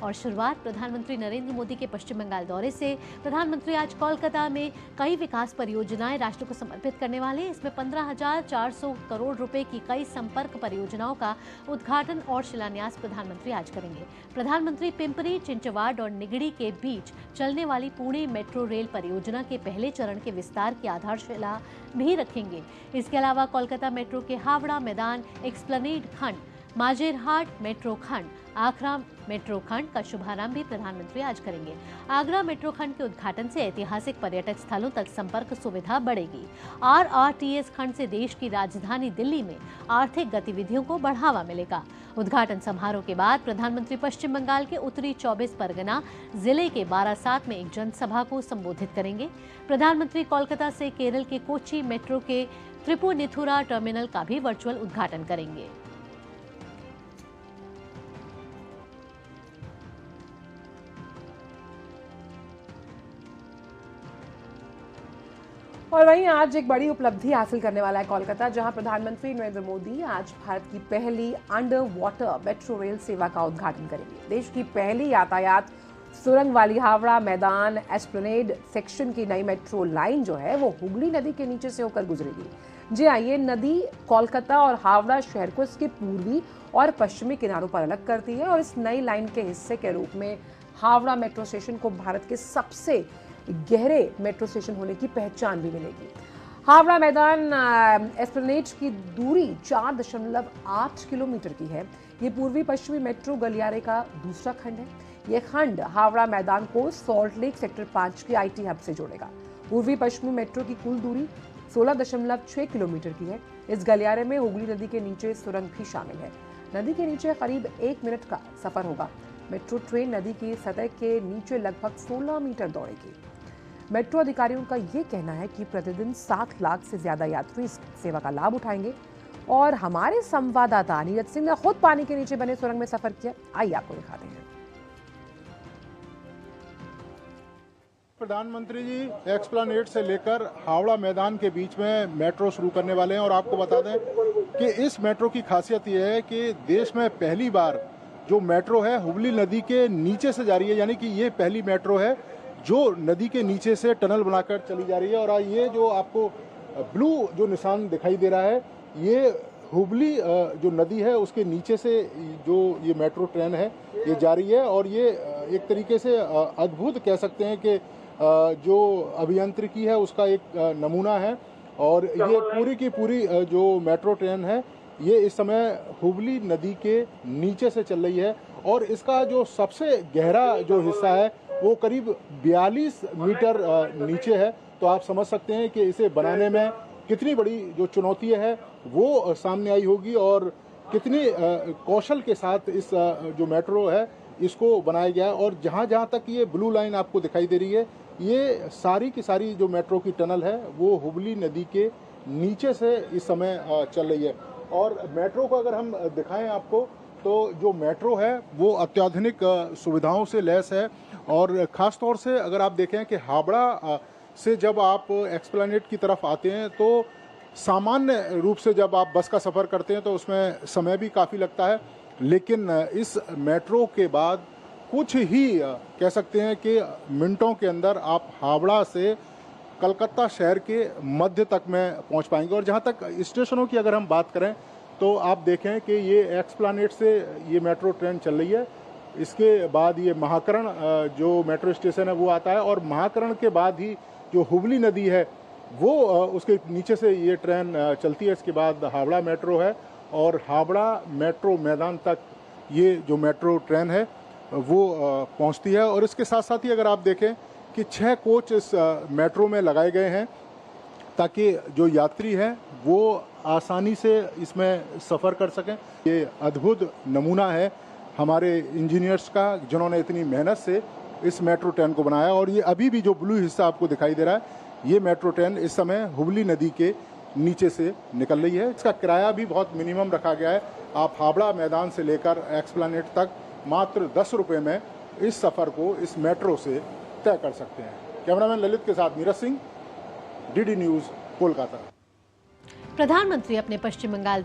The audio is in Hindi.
और शुरुआत प्रधानमंत्री नरेंद्र मोदी के पश्चिम बंगाल दौरे से। प्रधानमंत्री आज कोलकाता में कई विकास परियोजनाएं राष्ट्र को समर्पित करने वाले हैं। इसमें 15,400 करोड़ रुपए की कई संपर्क परियोजनाओं का उद्घाटन और शिलान्यास प्रधानमंत्री आज करेंगे। प्रधानमंत्री पिंपरी चिंचवाड और निगड़ी के बीच चलने वाली पुणे मेट्रो रेल परियोजना के पहले चरण के विस्तार की आधारशिला भी रखेंगे। इसके अलावा कोलकाता मेट्रो के हावड़ा मैदान, एक्सप्लेनेड खंड, माजेरहाट मेट्रो खंड, आगरा मेट्रो खंड का शुभारंभ भी प्रधानमंत्री आज करेंगे। आगरा मेट्रो खंड के उद्घाटन से ऐतिहासिक पर्यटक स्थलों तक संपर्क सुविधा बढ़ेगी। आरआरटीएस खंड से देश की राजधानी दिल्ली में आर्थिक गतिविधियों को बढ़ावा मिलेगा। उद्घाटन समारोह के बाद प्रधानमंत्री पश्चिम बंगाल के उत्तरी 24 परगना जिले के बारासात में एक जनसभा को संबोधित करेंगे। प्रधानमंत्री कोलकाता से केरल के कोच्चि मेट्रो के त्रिपुनिथुरा टर्मिनल का भी वर्चुअल उद्घाटन करेंगे। और वहीं आज एक बड़ी उपलब्धि हासिल करने वाला है कोलकाता, जहां प्रधानमंत्री नरेंद्र मोदी आज भारत की पहली अंडर वाटर मेट्रो रेल सेवा का उद्घाटन करेंगे। देश की पहली यातायात सुरंग वाली हावड़ा मैदान एस्प्लेनेड सेक्शन की नई मेट्रो लाइन जो है वो हुगली नदी के नीचे से होकर गुजरेगी। जी हाँ, ये नदी कोलकाता और हावड़ा शहर को इसके पूर्वी और पश्चिमी किनारों पर अलग करती है और इस नई लाइन के हिस्से के रूप में हावड़ा मेट्रो स्टेशन को भारत के सबसे गहरे मेट्रो स्टेशन होने की पहचान भी मिलेगी। हावड़ा मैदान एस्प्लेनेड की दूरी 4.8 किलोमीटर की है। ये पूर्वी पश्चिमी मेट्रो गलियारे का दूसरा खंड है। यह खंड हावड़ा मैदान को सॉल्ट लेक सेक्टर 5 की आईटी हब से जोड़ेगा। पूर्वी पश्चिमी मेट्रो की कुल दूरी 16.6 किलोमीटर की है। इस गलियारे में हुगली नदी के नीचे सुरंग भी शामिल है। नदी के नीचे करीब 1 मिनट का सफर होगा। मेट्रो ट्रेन नदी की सतह के नीचे लगभग 16 मीटर दौड़ेगी। मेट्रो अधिकारियों का ये कहना है कि प्रतिदिन 7 लाख से ज्यादा यात्री इस सेवा का लाभ उठाएंगे। और हमारे संवाददाता नीरज सिंह ने खुद पानी के नीचे बने सुरंग में सफर किया। आइए आपको दिखाते हैं। प्रधानमंत्री जी एक्सप्लेनेड से लेकर हावड़ा मैदान के बीच में मेट्रो शुरू करने वाले हैं और आपको बता दें कि इस मेट्रो की खासियत यह है कि देश में पहली बार जो मेट्रो है हुगली नदी के नीचे से जा रही है, यानी कि ये पहली मेट्रो है जो नदी के नीचे से टनल बनाकर चली जा रही है। और ये जो आपको ब्लू जो निशान दिखाई दे रहा है, ये हुगली जो नदी है उसके नीचे से जो ये मेट्रो ट्रेन है ये जा रही है। और ये एक तरीके से अद्भुत कह सकते हैं कि जो अभियांत्रिकी है उसका एक नमूना है। और ये पूरी की पूरी जो मेट्रो ट्रेन है ये इस समय हुगली नदी के नीचे से चल रही है। और इसका जो सबसे गहरा जो हिस्सा है वो करीब 42 मीटर नीचे है। तो आप समझ सकते हैं कि इसे बनाने में कितनी बड़ी जो चुनौती है वो सामने आई होगी और कितनी कौशल के साथ इस जो मेट्रो है इसको बनाया गया है। और जहाँ जहाँ तक ये ब्लू लाइन आपको दिखाई दे रही है, ये सारी की सारी जो मेट्रो की टनल है वो हुगली नदी के नीचे से इस समय चल रही है। और मेट्रो को अगर हम दिखाएं आपको तो जो मेट्रो है वो अत्याधुनिक सुविधाओं से लैस है। और ख़ास तौर से अगर आप देखें कि हावड़ा से जब आप एक्सप्लेनेड की तरफ आते हैं तो सामान्य रूप से जब आप बस का सफ़र करते हैं तो उसमें समय भी काफ़ी लगता है, लेकिन इस मेट्रो के बाद कुछ ही कह सकते हैं कि मिनटों के अंदर आप हावड़ा से कलकत्ता शहर के मध्य तक में पहुंच पाएंगे। और जहां तक स्टेशनों की अगर हम बात करें तो आप देखें कि ये एक्सप्लेनेड से ये मेट्रो ट्रेन चल रही है। इसके बाद ये महाकरण जो मेट्रो स्टेशन है वो आता है और महाकरण के बाद ही जो हुगली नदी है वो उसके नीचे से ये ट्रेन चलती है। इसके बाद हावड़ा मेट्रो है और हावड़ा मेट्रो मैदान तक ये जो मेट्रो ट्रेन है वो पहुंचती है। और इसके साथ साथ ही अगर आप देखें कि 6 कोच इस मेट्रो में लगाए गए हैं ताकि जो यात्री हैं वो आसानी से इसमें सफ़र कर सकें। ये अद्भुत नमूना है हमारे इंजीनियर्स का जिन्होंने इतनी मेहनत से इस मेट्रो ट्रेन को बनाया। और ये अभी भी जो ब्लू हिस्सा आपको दिखाई दे रहा है, ये मेट्रो ट्रेन इस समय हुगली नदी के नीचे से निकल रही है। इसका किराया भी बहुत मिनिमम रखा गया है। आप हावड़ा मैदान से लेकर एक्सप्लेनेड तक मात्र 10 रुपये में इस सफ़र को इस मेट्रो से तय कर सकते हैं। कैमरामैन ललित के साथ नीरज सिंह, डीडी न्यूज़, कोलकाता। प्रधानमंत्री अपने पश्चिम बंगाल